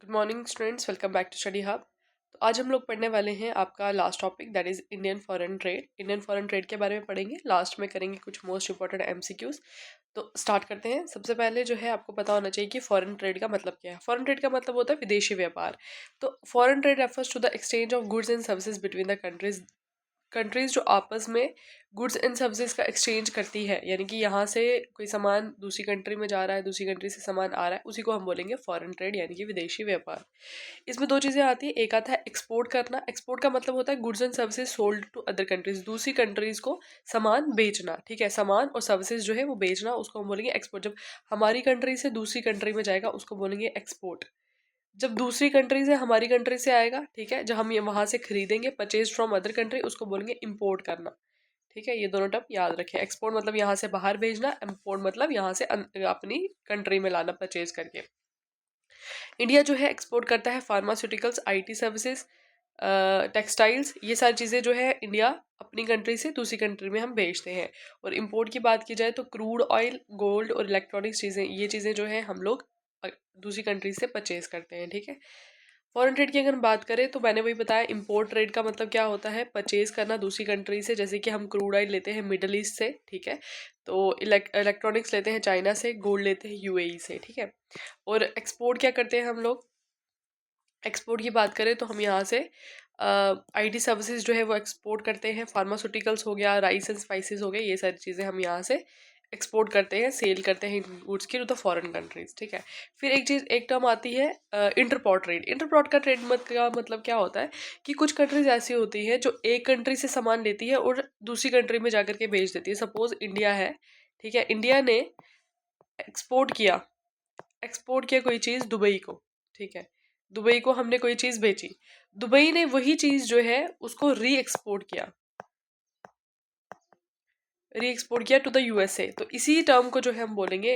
Good morning students, welcome back to study hub. तो आज हम लोग पढ़ने वाले हैं आपका last topic, that is Indian foreign trade. Indian foreign trade के बारे में पढ़ेंगे, लास्ट में करेंगे कुछ मोस्ट इंपॉर्टेंट एमसीक्यूज। तो स्टार्ट करते हैं। सबसे पहले जो है आपको पता होना चाहिए कि फॉरेन ट्रेड का मतलब क्या है। फॉरेन ट्रेड का मतलब होता है विदेशी व्यापार। तो foreign trade refers to the exchange of goods and services between the countries जो आपस में गुड्स एंड सर्विसेज का एक्सचेंज करती है, यानी कि यहाँ से कोई सामान दूसरी कंट्री में जा रहा है, दूसरी कंट्री से सामान आ रहा है, उसी को हम बोलेंगे फॉरेन ट्रेड यानी कि विदेशी व्यापार। इसमें दो चीज़ें आती है, एक आता है एक्सपोर्ट करना। एक्सपोर्ट का मतलब होता है goods and services sold to other countries, दूसरी कंट्रीज को सामान बेचना। ठीक है, सामान और सर्विसेज जो है वो बेचना, उसको हम बोलेंगे एक्सपोर्ट। जब हमारी कंट्री से दूसरी कंट्री में जाएगा उसको बोलेंगे एक्सपोर्ट। जब दूसरी कंट्री से हमारी कंट्री से आएगा, ठीक है, जब हम ये वहां से खरीदेंगे, परचेज फ्रॉम अदर कंट्री, उसको बोलेंगे इम्पोर्ट करना। ठीक है, ये दोनों टर्म याद रखें। एक्सपोर्ट मतलब यहाँ से बाहर भेजना, इम्पोर्ट मतलब यहाँ से अपनी कंट्री में लाना परचेज करके। इंडिया जो है एक्सपोर्ट करता है फार्मास्यूटिकल्स, आईटी सर्विसेज, टेक्सटाइल्स, ये सारी चीज़ें जो है इंडिया अपनी कंट्री से दूसरी कंट्री में हम भेजते हैं। और इम्पोर्ट की बात की जाए तो क्रूड ऑयल, गोल्ड और इलेक्ट्रॉनिक्स चीज़ें, ये चीज़ें जो है हम लोग दूसरी कंट्री से परचेज करते हैं। ठीक है, फॉरेन ट्रेड की अगर हम बात करें तो मैंने वही बताया, इंपोर्ट ट्रेड का मतलब क्या होता है, परचेज करना दूसरी कंट्री से। जैसे कि हम क्रूड ऑयल लेते हैं मिडल ईस्ट से, ठीक है, तो इलेक्ट्रॉनिक्स लेते हैं चाइना से, गोल्ड लेते हैं यूएई से। ठीक है, और एक्सपोर्ट क्या करते हैं हम लोग, एक्सपोर्ट की बात करें तो हम यहाँ से आईटी सर्विसेज जो है वो एक्सपोर्ट करते हैं। फार्मास्यूटिकल्स हो गया, राइस एंड स्पाइसेस हो गए, ये सारी चीज़ें हम यहाँ से एक्सपोर्ट करते हैं, सेल करते हैं गुड्स की टू द फॉरेन कंट्रीज। ठीक है, फिर एक टर्म आती है इंटरपोर्ट ट्रेड। इंटरपोर्ट का ट्रेड का मतलब क्या होता है कि कुछ कंट्रीज ऐसी होती है जो एक कंट्री से सामान लेती है और दूसरी कंट्री में जाकर के बेच देती है। सपोज इंडिया है, ठीक है, इंडिया ने एक्सपोर्ट किया एक्सपोर्ट किया कोई चीज़ दुबई को, ठीक है, दुबई को हमने कोई चीज़ बेची, दुबई ने वही चीज़ जो है उसको री एक्सपोर्ट किया टू द यूएसए। तो इसी टर्म को जो है हम बोलेंगे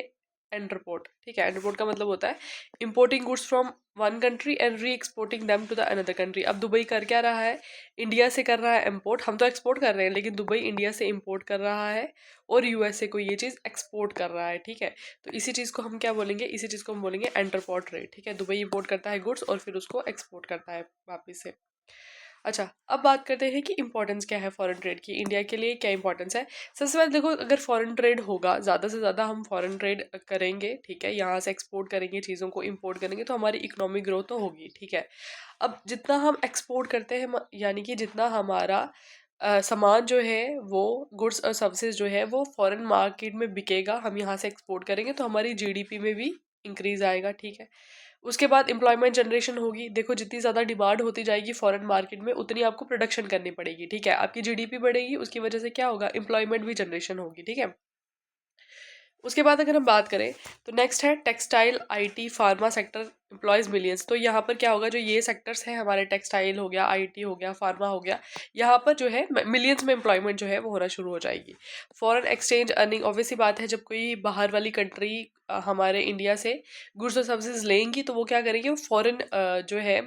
एंटरपोर्ट। ठीक है, एंटरपोर्ट का मतलब होता है importing goods from one country and re exporting them to the another country. अब दुबई कर क्या रहा है, इंडिया से कर रहा है इम्पोर्ट। हम तो एक्सपोर्ट कर रहे हैं, लेकिन दुबई इंडिया से इम्पोर्ट कर रहा है और यूएसए को ये चीज़ एक्सपोर्ट कर रहा है। ठीक है, तो इसी चीज़ को हम क्या बोलेंगे, इसी चीज़ को हम बोलेंगे एंटरपोर्ट ट्रेड। ठीक है, दुबई इम्पोर्ट करता है गुड्स और फिर उसको एक्सपोर्ट करता है वापिस से। अच्छा, अब बात करते हैं कि इंपॉर्टेंस क्या है फॉरेन ट्रेड की, इंडिया के लिए क्या इंपॉर्टेंस है। सबसे पहले देखो, अगर फॉरेन ट्रेड होगा, ज़्यादा से ज़्यादा हम फॉरेन ट्रेड करेंगे, ठीक है, यहाँ से एक्सपोर्ट करेंगे, चीज़ों को इंपोर्ट करेंगे, तो हमारी इकोनॉमिक ग्रोथ तो होगी। ठीक है, अब जितना हम एक्सपोर्ट करते हैं, यानी कि जितना हमारा सामान जो है वो गुड्स और सर्विसेज जो है वो फॉरेन मार्केट में बिकेगा, हम यहाँ से एक्सपोर्ट करेंगे, तो हमारी जीडीपी में भी इंक्रीज आएगा। ठीक है, उसके बाद एम्प्लॉयमेंट जनरेशन होगी। देखो, जितनी ज़्यादा डिमांड होती जाएगी फॉरेन मार्केट में, उतनी आपको प्रोडक्शन करनी पड़ेगी। ठीक है, आपकी जीडीपी बढ़ेगी, उसकी वजह से क्या होगा, एम्प्लॉयमेंट भी जनरेशन होगी। ठीक है, उसके बाद अगर हम बात करें तो नेक्स्ट है textile, IT, pharma sector employees millions. तो यहाँ पर क्या होगा, जो ये सेक्टर्स हैं हमारे, टेक्सटाइल हो गया, आईटी हो गया, फार्मा हो गया, यहाँ पर जो है मिलियंस में एम्प्लॉयमेंट जो है वो होना शुरू हो जाएगी। फॉरेन एक्सचेंज अर्निंग, ऑब्वियस सी बात है, जब कोई बाहर वाली कंट्री हमारे इंडिया से गुड्स और सर्विसेज लेंगी तो वो क्या करेंगे, वो फॉरेन जो है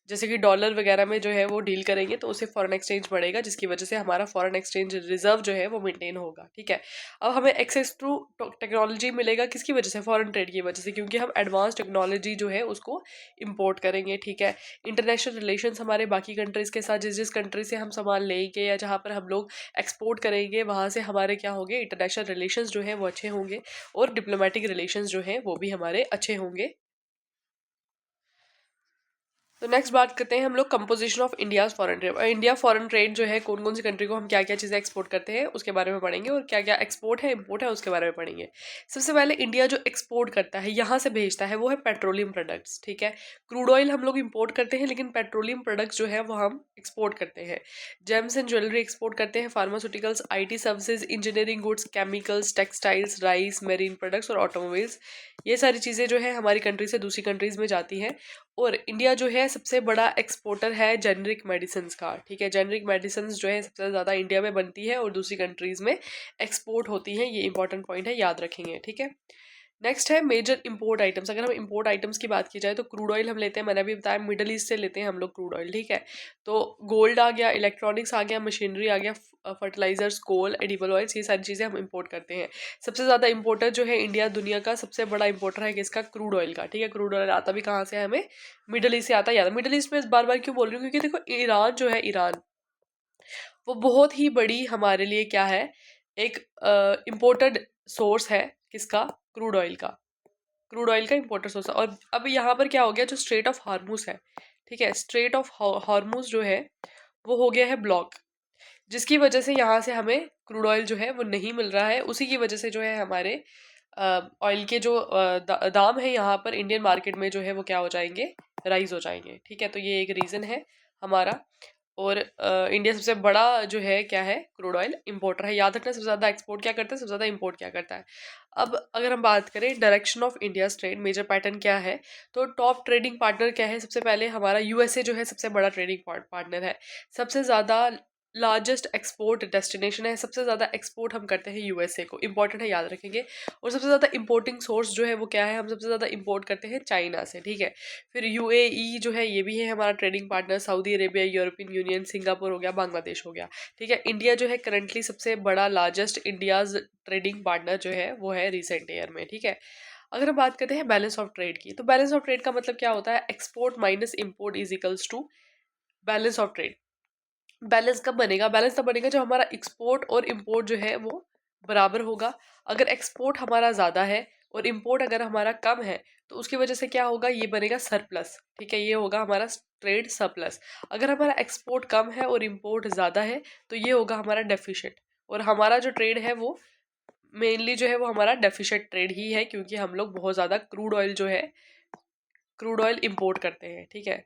जैसे कि डॉलर वगैरह में जो है वो डील करेंगे, तो उससे फॉरेन एक्सचेंज बढ़ेगा, जिसकी वजह से हमारा फॉरेन एक्सचेंज रिजर्व जो है वो मेंटेन होगा। ठीक है, अब हमें एक्सेस टू टेक्नोलॉजी मिलेगा, किसकी वजह से, फॉरेन ट्रेड की वजह से, क्योंकि हम एडवांस टेक्नोलॉजी जो है उसको इंपोर्ट करेंगे। ठीक है, इंटरनेशनल रिलेशंस हमारे बाकी कंट्रीज़ के साथ, जिस जिस कंट्री से हम सामान लेंगे या जहाँ पर हम लोग एक्सपोर्ट करेंगे, वहाँ से हमारे क्या होंगे, इंटरनेशनल रिलेशंस जो है वो अच्छे होंगे, और डिप्लोमेटिक रिलेशंस जो हैं वो भी हमारे अच्छे होंगे। तो नेक्स्ट बात करते हैं हम लोग composition of India foreign trade. India foreign trade जो है, कौन कौन सी कंट्री को हम क्या क्या चीज़ें एक्सपोर्ट करते हैं उसके बारे में पढ़ेंगे, और क्या क्या एक्सपोर्ट है इम्पोर्ट है उसके बारे में पढ़ेंगे। सबसे पहले इंडिया जो एक्सपोर्ट करता है, यहाँ से भेजता है, वो है पेट्रोलियम प्रोडक्ट्स। ठीक है, क्रूड ऑयल हम लोग इम्पोर्ट करते हैं, लेकिन पेट्रोलियम प्रोडक्ट्स जो है वो हम एक्सपोर्ट करते हैं। जेम्स एंड ज्वेलरी एक्सपोर्ट करते हैं, pharmaceuticals, IT services, engineering goods, chemicals, textiles, rice, marine products और ऑटोमोबाइल्स, ये सारी चीज़ें जो है हमारी कंट्री से दूसरी कंट्रीज़ में जाती हैं। और इंडिया जो है सबसे बड़ा एक्सपोर्टर है जेनरिक मेडिसिन का। ठीक है, जेनरिक मेडिसिन जो है सबसे ज़्यादा इंडिया में बनती है और दूसरी कंट्रीज़ में एक्सपोर्ट होती हैं, ये इंपॉर्टेंट पॉइंट है, याद रखेंगे। ठीक है, नेक्स्ट है मेजर इंपोर्ट आइटम्स। अगर हम इंपोर्ट आइटम्स की बात की जाए तो क्रूड ऑयल हम लेते हैं, मैंने अभी बताया मिडल ईस्ट से लेते हैं हम लोग क्रूड ऑयल, ठीक है। तो गोल्ड आ गया, इलेक्ट्रॉनिक्स आ गया, मशीनरी आ गया, फर्टिलाइजर्स, कोल, एडिबल ऑयल्स, ये सारी चीज़ें हम इंपोर्ट करते हैं। सबसे ज़्यादा इंपोर्टर जो है इंडिया दुनिया का सबसे बड़ा इंपोर्टर है किसका? क्रूड ऑयल का, ठीक है। क्रूड ऑयल आता भी कहाँ से है? हमें मिडल ईस्ट से आता है। याद, मिडल ईस्ट में बार बार क्यों बोल रही हूँ? क्योंकि देखो ईरान जो है, ईरान वो बहुत ही बड़ी हमारे लिए क्या है, एक इम्पोर्टेड सोर्स है किसका? क्रूड ऑयल का। क्रूड ऑयल का इम्पोर्टेड सोर्स है। और अब यहाँ पर क्या हो गया, जो स्ट्रेट ऑफ हार्मूज है, ठीक है, स्ट्रेट ऑफ हार्मूज जो है वो हो गया है ब्लॉक, जिसकी वजह से यहाँ से हमें क्रूड ऑयल जो है वो नहीं मिल रहा है। उसी की वजह से जो है हमारे ऑयल के जो दाम है यहाँ पर इंडियन मार्केट में जो है वो क्या हो जाएंगे? राइज हो जाएंगे, ठीक है। तो ये एक रीज़न है हमारा। और इंडिया सबसे बड़ा जो है क्या है? क्रूड ऑयल इंपोर्टर है। याद रखना, सबसे ज़्यादा एक्सपोर्ट क्या करता है, सबसे ज़्यादा इंपोर्ट क्या करता है। अब अगर हम बात करें direction of India trade, major pattern क्या है, तो टॉप ट्रेडिंग पार्टनर क्या है? सबसे पहले हमारा यूएसए जो है सबसे बड़ा ट्रेडिंग पार्टनर है, सबसे ज़्यादा लार्जेस्ट एक्सपोर्ट डेस्टिनेशन है, सबसे ज़्यादा एक्सपोर्ट हम करते हैं यूएसए को, इंपॉर्टेंट है, याद रखेंगे। और सबसे ज़्यादा इंपोर्टिंग सोर्स जो है वो क्या है? हम सबसे ज़्यादा इंपोर्ट करते हैं चाइना से, ठीक है। फिर यूएई जो है ये भी है हमारा trading partner, Saudi Arabia, European union, Singapore हो गया, बांग्लादेश हो गया, ठीक है। इंडिया जो है करंटली सबसे बड़ा लार्जेस्ट इंडियाज ट्रेडिंग पार्टनर जो है वो है रिसेंट ईयर में, ठीक है। अगर हम बात करते हैं बैलेंस ऑफ ट्रेड की, तो बैलेंस ऑफ ट्रेड का मतलब क्या होता है? Export minus import is equals to balance of trade. Balance कब बनेगा? बैलेंस तब बनेगा जब हमारा एक्सपोर्ट और इंपोर्ट जो है वो बराबर होगा। अगर एक्सपोर्ट हमारा ज़्यादा है और इंपोर्ट अगर हमारा कम है तो उसकी वजह से क्या होगा? ये बनेगा सरप्लस, ठीक है, ये होगा हमारा ट्रेड सरप्लस। अगर हमारा एक्सपोर्ट कम है और इंपोर्ट ज़्यादा है तो ये होगा हमारा डेफिशिएंट। और हमारा जो ट्रेड है वो मेनली जो है वो हमारा डेफिशिएंट ट्रेड ही है, क्योंकि हम लोग बहुत ज़्यादा क्रूड ऑयल जो है, क्रूड ऑयल इंपोर्ट करते हैं, ठीक है।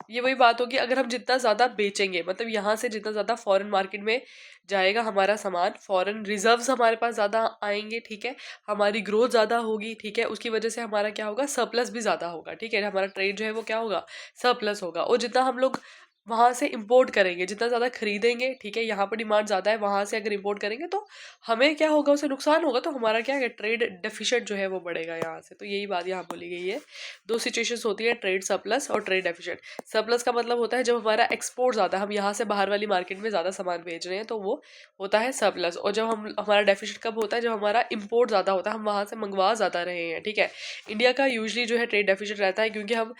ये वही बात होगी, अगर हम जितना ज़्यादा बेचेंगे, मतलब यहाँ से जितना ज़्यादा फॉरेन मार्केट में जाएगा हमारा सामान, फॉरेन रिजर्व्स हमारे पास ज़्यादा आएंगे, ठीक है, हमारी ग्रोथ ज़्यादा होगी, ठीक है, उसकी वजह से हमारा क्या होगा? सरप्लस भी ज़्यादा होगा, ठीक है, हमारा ट्रेड जो है वो क्या होगा? सरप्लस होगा। और जितना हम लोग वहाँ से इंपोर्ट करेंगे, जितना ज़्यादा खरीदेंगे, ठीक है, यहाँ पर डिमांड ज़्यादा है, वहाँ से अगर इंपोर्ट करेंगे तो हमें क्या होगा? उसे नुकसान होगा, तो हमारा क्या है? ट्रेड डेफिशिएंट जो है वो बढ़ेगा यहाँ से। तो यही बात यहाँ बोली गई है। दो सिचुएशंस होती है, ट्रेड सरप्लस और ट्रेड डेफिशिएंट। सरप्लस का मतलब होता है जब हमारा एक्सपोर्ट ज़्यादा, हम यहाँ से बाहर वाली मार्केट में ज़्यादा सामान भेज रहे हैं तो वो होता है सरप्लस। और जब हम हमारा डेफिसिट कब होता है? जब हमारा इंपोर्ट ज़्यादा होता है, हम वहाँ से मंगवा ज़्यादा रहे हैं, ठीक है। इंडिया का यूजली जो है ट्रेड डेफिसिट रहता है, क्योंकि हम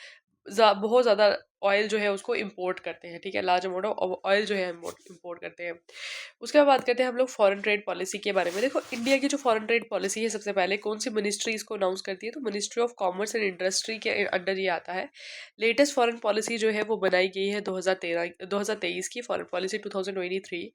बहुत ज़्यादा ऑयल जो है उसको इंपोर्ट करते हैं, ठीक है, लार्ज अमाउंट ऑफ ऑयल जो है इंपोर्ट करते हैं। उसके बाद बात करते हैं हम लोग फॉरेन ट्रेड पॉलिसी के बारे में। देखो इंडिया की जो फॉरेन ट्रेड पॉलिसी है, सबसे पहले कौन सी मिनिस्ट्री इसको अनाउंस करती है? तो ministry of commerce and industry के अंडर ये आता है। लेटेस्ट फॉरेन पॉलिसी जो है वो बनाई गई है 2023 की फॉरेन पॉलिसी 2023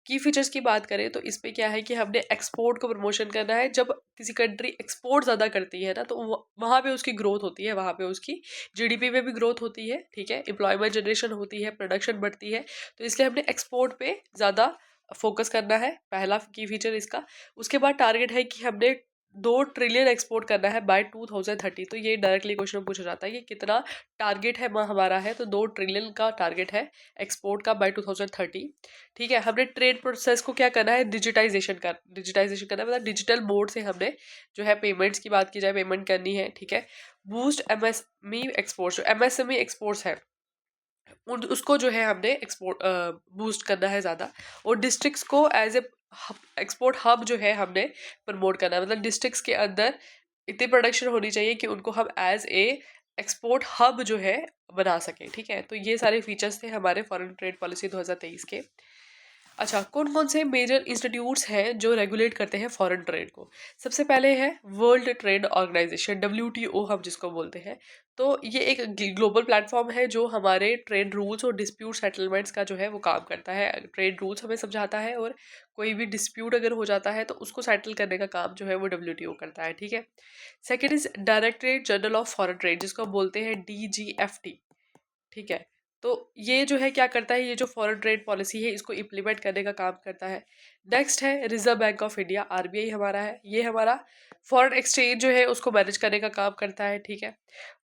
की। फीचर्स की बात करें तो इस पे क्या है कि हमने एक्सपोर्ट को प्रमोशन करना है। जब किसी कंट्री एक्सपोर्ट ज़्यादा करती है ना, तो वहाँ पे उसकी ग्रोथ होती है, वहाँ पे उसकी जीडीपी में भी ग्रोथ होती है, ठीक है, एम्प्लॉयमेंट जनरेशन होती है, प्रोडक्शन बढ़ती है। तो इसलिए हमने एक्सपोर्ट पे ज़्यादा फोकस करना है, पहला की फीचर इसका। उसके बाद टारगेट है कि हमने 2 ट्रिलियन एक्सपोर्ट करना है बाय 2030। तो ये डायरेक्टली क्वेश्चन पूछा जाता है कि कितना टारगेट है हमारा है, तो 2 ट्रिलियन का टारगेट है एक्सपोर्ट का बाय 2030, ठीक है। हमने ट्रेड प्रोसेस को क्या करना है? डिजिटाइजेशन करना है, मतलब डिजिटल मोड से हमने जो है पेमेंट्स की बात की जाए, पेमेंट करनी है, ठीक है। बूस्ट एमएसएमई एक्सपोर्ट्स, जो एमएसएमई एक्सपोर्ट्स है उसको जो है हमने एक्सपोर्ट बूस्ट करना है ज़्यादा। और डिस्ट्रिक्ट्स को एज ए एक्सपोर्ट हब जो है हमने प्रमोट करना है, मतलब डिस्ट्रिक्ट्स के अंदर इतनी प्रोडक्शन होनी चाहिए कि उनको हम एज ए एक्सपोर्ट हब जो है बना सकें, ठीक है। तो ये सारे फीचर्स थे हमारे फॉरेन ट्रेड पॉलिसी 2023 के। अच्छा, कौन कौन से मेजर इंस्टीट्यूट्स हैं जो रेगुलेट करते हैं फॉरेन ट्रेड को? सबसे पहले है वर्ल्ड ट्रेड ऑर्गेनाइजेशन, WTO हम जिसको बोलते हैं। तो ये एक ग्लोबल प्लेटफॉर्म है जो हमारे ट्रेड रूल्स और डिस्प्यूट सेटलमेंट्स का जो है वो काम करता है। ट्रेड रूल्स हमें समझाता है और कोई भी डिस्प्यूट अगर हो जाता है तो उसको सेटल करने का काम जो है वो WTO करता है, ठीक है। Second is directorate general of foreign trade, जिसको हम बोलते हैं DGFT, ठीक है। तो ये जो है क्या करता है, ये जो फॉरेन ट्रेड पॉलिसी है इसको इम्प्लीमेंट करने का काम करता है। नेक्स्ट है reserve bank of India, RBI हमारा है, ये हमारा फॉरेन एक्सचेंज जो है उसको मैनेज करने का काम करता है, ठीक है।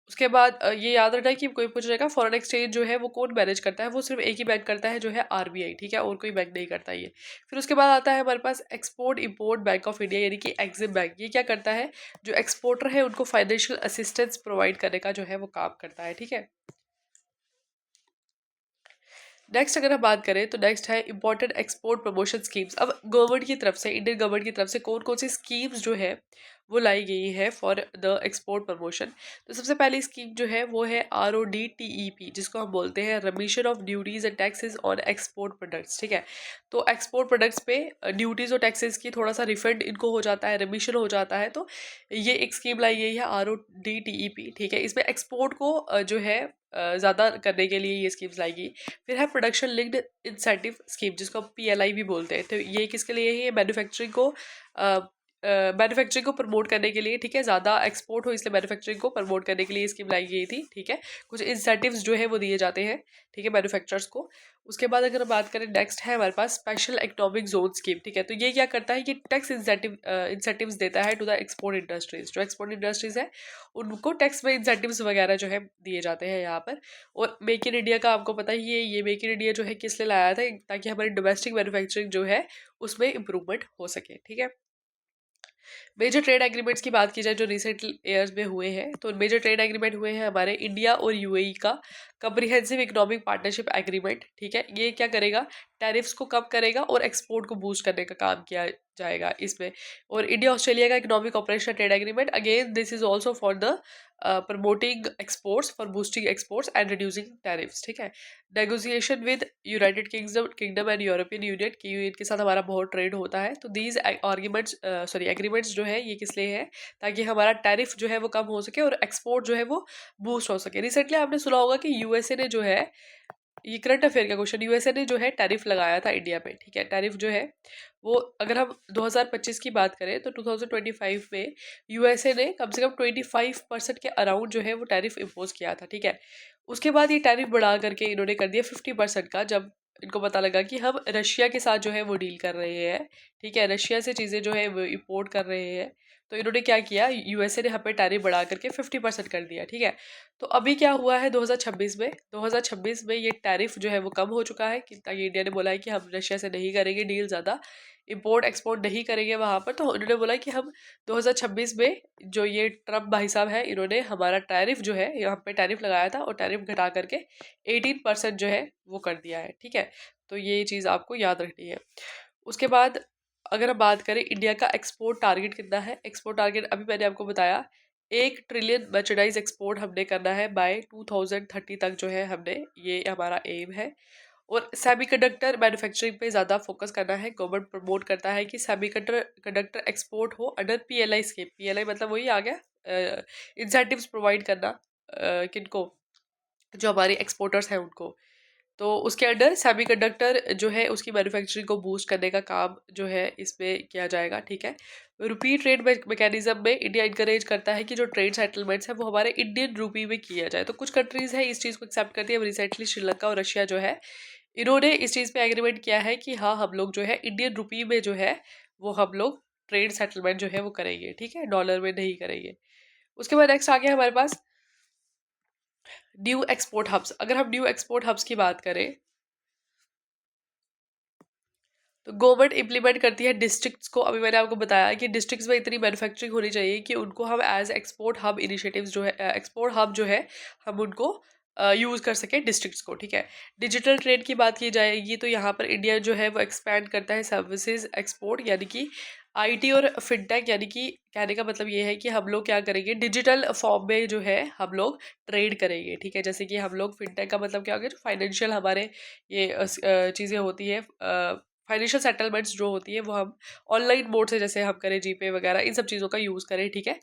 उसके बाद ये याद रखना है कि कोई पूछ जाएगा फॉरेन एक्सचेंज जो है वो कौन मैनेज करता है, वो सिर्फ एक ही बैंक करता है जो है आरबीआई, ठीक है, और कोई बैंक नहीं करता ये। फिर उसके बाद आता है हमारे पास export import bank of India यानी कि एग्जिम बैंक। ये क्या करता है, जो एक्सपोर्टर है उनको फाइनेंशियल असिस्टेंस प्रोवाइड करने का जो है वो काम करता है, ठीक है। नेक्स्ट अगर हम बात करें तो नेक्स्ट है इंपॉर्टेंट एक्सपोर्ट प्रमोशन स्कीम्स। अब गवर्नमेंट की तरफ से, इंडियन गवर्नमेंट की तरफ से कौन कौन सी स्कीम्स जो है वो लाई गई है फॉर द एक्सपोर्ट प्रमोशन। तो सबसे पहली स्कीम जो है वो है RODTEP, जिसको हम बोलते हैं remission of duties and taxes on export products, ठीक है। तो एक्सपोर्ट प्रोडक्ट्स पे ड्यूटीज और टैक्सेस की थोड़ा सा रिफंड इनको हो जाता है, रिमिशन हो जाता है। तो ये एक स्कीम लाई गई है RODTEP, ठीक है। इसमें एक्सपोर्ट को जो है ज़्यादा करने के लिए ये स्कीम्स लाई गई। फिर है प्रोडक्शन लिंक्ड इंसेंटिव स्कीम, जिसको PLI भी बोलते हैं। तो ये किसके लिए है, ये मैन्युफैक्चरिंग को प्रमोट करने के लिए, ठीक है, ज़्यादा एक्सपोर्ट हो इसलिए मैन्युफैक्चरिंग को प्रमोट करने के लिए स्कीम लाई गई थी, ठीक है। कुछ इंसेंटिव्स जो है वो दिए जाते हैं, ठीक है, मैन्युफैक्चरर्स को। उसके बाद अगर हम बात करें, नेक्स्ट है हमारे पास स्पेशल इकोनॉमिक जोन स्कीम, ठीक है। तो ये क्या करता है कि टैक्स इंसेंटिव्स देता है टू द एक्सपोर्ट इंडस्ट्रीज। जो एक्सपोर्ट इंडस्ट्रीज है उनको टैक्स में इंसेंटिव्स वगैरह जो है दिए जाते हैं यहाँ पर। और मेक इन इंडिया का आपको पता ही है, ये मेक इन इंडिया जो है किस लिए लाया था, ताकि हमारी डोमेस्टिक मैन्युफैक्चरिंग जो है उसमें इंप्रूवमेंट हो सके, ठीक है। मेजर ट्रेड एग्रीमेंट्स की बात की जाए जो रिसेंट ईयर्स में हुए हैं, तो मेजर ट्रेड एग्रीमेंट हुए हैं हमारे इंडिया और UAE का कम्प्रिहेंसिव इकोनॉमिक पार्टनरशिप एग्रीमेंट, ठीक है। ये क्या करेगा, टैरिफ्स को कम करेगा और एक्सपोर्ट को बूस्ट करने का काम किया जाएगा इसमें। और इंडिया ऑस्ट्रेलिया का economic operation trade agreement, again this is also for the promoting exports, for boosting exports and reducing tariffs, ठीक है। Negotiation with United kingdom and European union की, इनके साथ हमारा बहुत ट्रेड होता है। तो दीज आर्ग्यूमेंट्स एग्रीमेंट्स जो है ये किस लिए है, ताकि हमारा टैरिफ जो है वो कम हो सके और एक्सपोर्ट जो है वो बूस्ट हो सके। रिसेंटली आपने सुना होगा कि USA ने जो है, ये करंट अफेयर का क्वेश्चन, USA ने जो है टैरिफ लगाया था इंडिया पे, ठीक है। टैरिफ जो है वो अगर हम 2025 की बात करें तो 2025 में USA ने कम से कम 25% के अराउंड जो है वो टैरिफ इम्पोज किया था, ठीक है। उसके बाद ये टैरिफ बढ़ा करके इन्होंने कर दिया 50% का, जब इनको पता लगा कि हम रशिया के साथ जो है वो डील कर रहे हैं, ठीक है, रशिया से चीज़ें जो है वो इम्पोर्ट कर रहे हैं। तो इन्होंने क्या किया, USA ने हम पे टैरिफ बढ़ा करके 50% कर दिया, ठीक है। तो अभी क्या हुआ है 2026 में ये टैरिफ जो है वो कम हो चुका है, ताकि इंडिया ने बोला है कि हम रशिया से नहीं करेंगे डील, ज़्यादा इंपोर्ट एक्सपोर्ट नहीं करेंगे वहाँ पर। तो उन्होंने बोला कि हम 2026 में, जो ये ट्रम्प भाई साहब है, इन्होंने हमारा टैरिफ जो है, यहाँ पे टैरिफ लगाया था और टैरिफ घटा करके 18% जो है वो कर दिया है, ठीक है। तो ये चीज़ आपको याद रखनी है। उसके बाद अगर हम बात करें इंडिया का एक्सपोर्ट टारगेट कितना है, एक्सपोर्ट टारगेट अभी मैंने आपको बताया 1 ट्रिलियन मर्चेंडाइज एक्सपोर्ट हमने करना है बाय 2030 तक, जो है हमने, ये हमारा एम है। और सेमीकंडक्टर मैन्युफैक्चरिंग पे ज़्यादा फोकस करना है। गवर्नमेंट प्रमोट करता है कि सेमीकंडक्टर एक्सपोर्ट हो अंडर PLI स्कीम। PLI मतलब वही आ गया, इंसेंटिव्स प्रोवाइड करना, किनको, जो हमारे एक्सपोर्टर्स हैं उनको। तो उसके अंडर सेमीकंडक्टर जो है उसकी मैन्युफैक्चरिंग को बूस्ट करने का काम जो है इसमें किया जाएगा, ठीक है। रुपी ट्रेड मैकेनिज्म में इंडिया इंकरेज करता है कि जो ट्रेड सेटलमेंट्स है वो हमारे इंडियन रूपी में किया जाए। तो कुछ कंट्रीज है इस चीज़ को एक्सेप्ट करती है। रिसेंटली श्रीलंका और रशिया जो है, इन्होंने इस चीज़ पे एग्रीमेंट किया है कि हाँ, हम लोग जो है इंडियन रूपी में जो है वो हम लोग ट्रेड सेटलमेंट जो है वो करेंगे, ठीक है, डॉलर में नहीं करेंगे। उसके बाद नेक्स्ट आ गया हमारे पास न्यू एक्सपोर्ट हब्स। अगर हम न्यू एक्सपोर्ट हब्स की बात करें तो गवर्नमेंट इम्प्लीमेंट करती है डिस्ट्रिक्ट्स को। अभी मैंने आपको बताया कि डिस्ट्रिक्ट्स में इतनी मैन्युफैक्चरिंग होनी चाहिए कि उनको हम एज एक्सपोर्ट हब इनिशिएटिव्स जो है, एक्सपोर्ट हब जो है, हम उनको यूज़ कर सकें डिस्ट्रिक्ट्स को, ठीक है। डिजिटल ट्रेड की बात की जाएगी तो यहाँ पर इंडिया जो है वो एक्सपैंड करता है सर्विसेज एक्सपोर्ट, यानी कि IT और फिनटेक, यानी कि कहने का मतलब ये है कि हम लोग क्या करेंगे, डिजिटल फॉर्म में जो है हम लोग ट्रेड करेंगे, ठीक है। जैसे कि हम लोग फिनटेक का मतलब क्या हो गया, जो फाइनेंशियल हमारे ये चीज़ें होती है, फाइनेंशियल सेटलमेंट्स जो होती है वो हम ऑनलाइन मोड से, जैसे हम करें जीपे वगैरह, इन सब चीज़ों का यूज़ करें, ठीक है।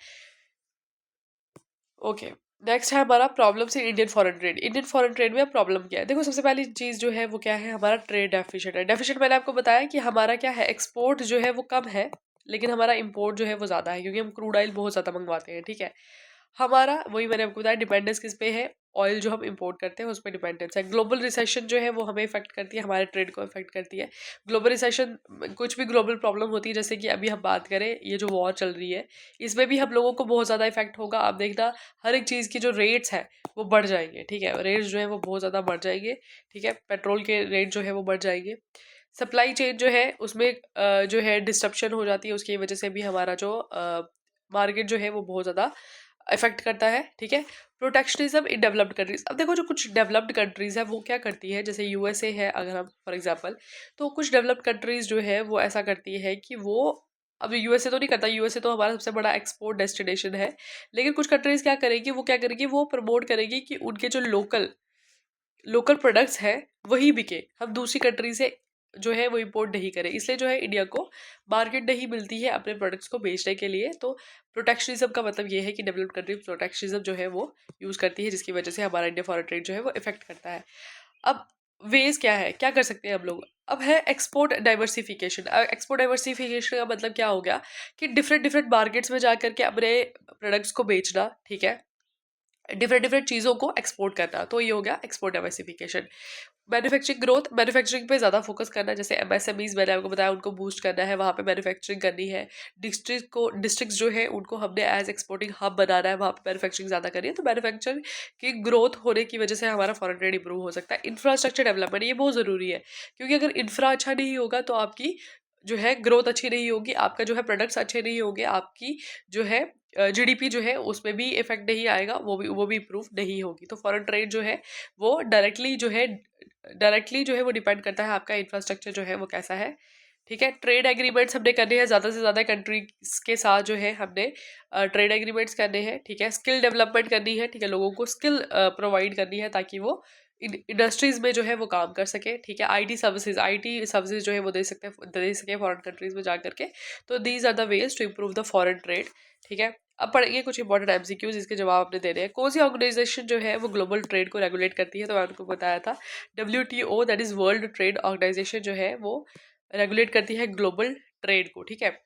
ओके, नेक्स्ट है हमारा प्रॉब्लम से Indian foreign trade. Indian foreign trade में प्रॉब्लम क्या है, देखो सबसे पहली चीज़ जो है वो क्या है, हमारा ट्रेड डेफिशिएंट है। डेफिशिएंट मैंने आपको बताया कि हमारा क्या है, एक्सपोर्ट जो है वो कम है, लेकिन हमारा इम्पोर्ट जो है वो ज़्यादा है, क्योंकि हम क्रूड ऑयल बहुत ज़्यादा मंगवाते हैं, ठीक है। हमारा वही मैंने आपको बताया डिपेंडेंस किस पे है, ऑयल जो हम इंपोर्ट करते हैं उस पर डिपेंडेंस है। ग्लोबल रिसेशन जो है वो हमें इफेक्ट करती है, हमारे ट्रेड को इफेक्ट करती है। ग्लोबल रिसेशन, कुछ भी ग्लोबल प्रॉब्लम होती है, जैसे कि अभी हम बात करें ये जो वॉर चल रही है, इसमें भी हम लोगों को बहुत ज़्यादा इफेक्ट होगा। आप देखना हर एक चीज़ की जो रेट्स है वो बढ़ जाएंगे, ठीक है, रेट्स जो है वो बहुत ज़्यादा बढ़ जाएंगे, ठीक है, पेट्रोल के रेट जो है वो बढ़ जाएंगे। सप्लाई चेन जो है उसमें जो है डिस्ट्रप्शन हो जाती है, उसकी वजह से भी हमारा जो मार्केट जो है वो बहुत ज़्यादा इफेक्ट करता है, ठीक है। प्रोटेक्शनिज्म इन डेवलप्ड कंट्रीज, अब देखो जो कुछ डेवलप्ड कंट्रीज है वो क्या करती है, जैसे यूएसए है अगर हम फॉर एग्जांपल, तो कुछ डेवलप्ड कंट्रीज जो है वो ऐसा करती है कि वो, अब यूएसए तो नहीं करता, यूएसए तो हमारा सबसे बड़ा एक्सपोर्ट डेस्टिनेशन है, लेकिन कुछ कंट्रीज क्या करेगी, वो क्या करेगी, वो प्रमोट करेगी कि उनके जो लोकल लोकल प्रोडक्ट्स है वही बिके, हम दूसरी कंट्री से जो है वो इम्पोर्ट नहीं करें, इसलिए जो है इंडिया को मार्केट नहीं मिलती है अपने प्रोडक्ट्स को बेचने के लिए। तो प्रोटेक्शनिज्म का मतलब ये है कि डेवलप्ड कंट्री प्रोटेक्शनिज्म जो है वो यूज़ करती है, जिसकी वजह से हमारा इंडिया फॉरेन ट्रेड जो है वो इफेक्ट करता है। अब वेज क्या है, क्या कर सकते हैं हम लोग, अब है एक्सपोर्ट डाइवर्सिफिकेशन। एक्सपोर्ट डाइवर्सिफिकेशन का मतलब क्या हो गया कि डिफरेंट डिफरेंट मार्केट्स में जा करके अपने प्रोडक्ट्स को बेचना, ठीक है, डिफरेंट डिफरेंट चीज़ों को एक्सपोर्ट करना, तो ये हो गया export diversification. Manufacturing growth, manufacturing पे ज़्यादा फोकस करना, जैसे एमएसएमईज मैंने आपको बताया उनको बूस्ट करना है, वहाँ पे मैन्युफैक्चरिंग करनी है। डिस्ट्रिक्ट्स जो है उनको हमने एज एक्सपोर्टिंग हब बनाना है, वहाँ पे मैन्युफैक्चरिंग ज़्यादा करनी है, तो मैन्युफैक्चरिंग की ग्रोथ होने की वजह से हमारा फॉरेन ट्रेड इंप्रूव हो सकता है। इंफ्रास्ट्रक्चर डेवलपमेंट ये बहुत ज़रूरी है, क्योंकि अगर इंफ्रा अच्छा नहीं होगा तो आपकी जो है ग्रोथ अच्छी नहीं होगी, आपका जो है प्रोडक्ट्स अच्छे नहीं होंगे, आपकी जो है जीडीपी जो है उसमें भी इफेक्ट नहीं आएगा, वो भी इम्प्रूव नहीं होगी। तो फॉरेन ट्रेड जो है वो डायरेक्टली जो है वो डिपेंड करता है आपका इंफ्रास्ट्रक्चर जो है वो कैसा है, ठीक है। ट्रेड एग्रीमेंट्स हमने करने हैं ज़्यादा से ज़्यादा कंट्रीज के साथ, जो है हमने ट्रेड एग्रीमेंट्स करने हैं, ठीक है। स्किल डेवलपमेंट करनी है, ठीक है, लोगों को स्किल प्रोवाइड करनी है ताकि वो इंडस्ट्रीज में जो है वो काम कर सके, ठीक है। आईटी सर्विसेज जो है वो दे सके फॉरेन कंट्रीज में जा करके। तो these are the ways to improve the foreign trade, ठीक है। अब पढ़ेंगे कुछ इंपॉर्टेंट एमसीक्यूज, इसके जवाब आपने देने हैं। कौन सी ऑर्गेनाइजेशन जो है वो ग्लोबल ट्रेड को रेगुलेट करती है, तो मैंने आपको बताया था WTO, that is world trade organisation जो है वो रेगुलेट करती है ग्लोबल ट्रेड को, ठीक है।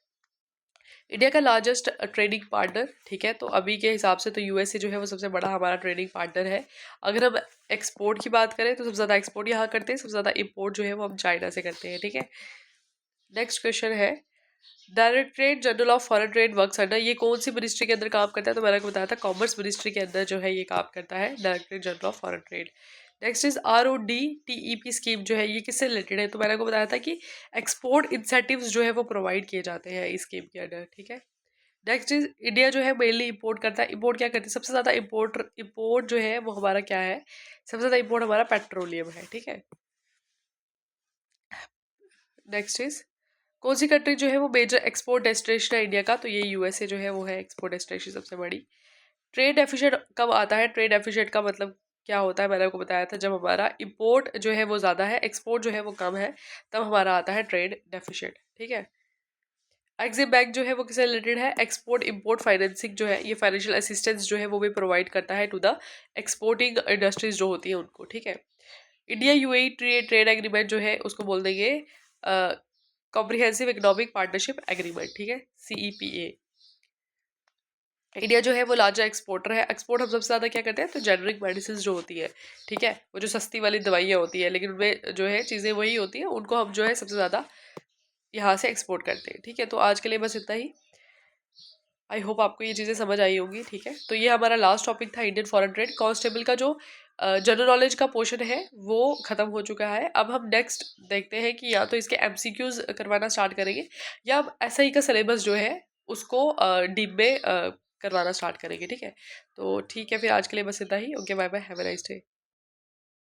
इंडिया का लार्जेस्ट ट्रेडिंग पार्टनर, ठीक है, तो अभी के हिसाब से तो यूएसए जो है वो सबसे बड़ा हमारा ट्रेडिंग पार्टनर है। अगर हम एक्सपोर्ट की बात करें तो सबसे ज़्यादा एक्सपोर्ट यहाँ करते हैं, सबसे ज़्यादा इम्पोर्ट जो है वो हम चाइना से करते हैं, ठीक है। नेक्स्ट क्वेश्चन है, directorate general of foreign trade works under, ये कौन सी मिनिस्ट्री के अंदर काम करता है, तो मैंने आपको बताया था कॉमर्स मिनिस्ट्री के अंदर जो है ये काम करता है, directorate general of foreign trade. Next is RODTEP scheme जो है ये किससे रिलेटेड है, तो मैंने आपको बताया था कि एक्सपोर्ट इंसेंटिव्स जो है वो प्रोवाइड किए जाते हैं इस स्कीम के अंडर, ठीक है। नेक्स्ट इज इंडिया जो है मेनली इंपोर्ट करता है, इंपोर्ट क्या करती है, सबसे ज़्यादा इंपोर्ट जो है वो हमारा क्या है, सबसे ज़्यादा इंपोर्ट हमारा पेट्रोलियम है, ठीक है। नेक्स्ट इज कौन सी कंट्री जो है वो मेजर एक्सपोर्ट डेस्टिनेशन है इंडिया का, तो ये यूएसए जो है वो है एक्सपोर्ट डेस्टिनेशन सबसे बड़ी। ट्रेड डेफिसिट कब आता है, ट्रेड डेफिसिट का मतलब क्या होता है, मैंने आपको बताया था जब हमारा इंपोर्ट जो है वो ज़्यादा है, एक्सपोर्ट जो है वो कम है, तब हमारा आता है ट्रेड डेफिसिट, ठीक है। एग्जिम बैंक जो है वो किससे रिलेटेड है, एक्सपोर्ट इंपोर्ट फाइनेंसिंग जो है, ये फाइनेंशियल असिस्टेंस जो है वो भी प्रोवाइड करता है टू द एक्सपोर्टिंग इंडस्ट्रीज जो होती है उनको, ठीक है। इंडिया यूएई ट्रेड एग्रीमेंट जो है उसको बोल देंगे कॉम्प्रिहेंसिव इकोनॉमिक पार्टनरशिप एग्रीमेंट, ठीक है, CEPA। इंडिया जो है वो लार्जर एक्सपोर्टर है, एक्सपोर्ट हम सबसे ज़्यादा क्या करते हैं, तो जेनरिक मेडिसिन जो होती है, ठीक है, वो जो सस्ती वाली दवाइयाँ होती है, लेकिन उनमें जो है चीज़ें वही होती हैं, उनको हम जो है सबसे ज़्यादा यहाँ से एक्सपोर्ट करते हैं, ठीक है। तो आज के लिए बस इतना ही, आई होप आपको ये चीज़ें समझ आई होंगी, ठीक है। तो ये हमारा लास्ट टॉपिक था इंडियन फॉरेन ट्रेड। कांस्टेबल का जो जनरल नॉलेज का पोर्शन है वो ख़त्म हो चुका है। अब हम नेक्स्ट देखते हैं कि या तो इसके MCQs करवाना स्टार्ट करेंगे, या अब SI का सिलेबस जो है उसको डीप में करवाना स्टार्ट करेंगे, ठीक है। तो ठीक है, फिर आज के लिए बस इतना ही। Okay, bye bye, have a nice day.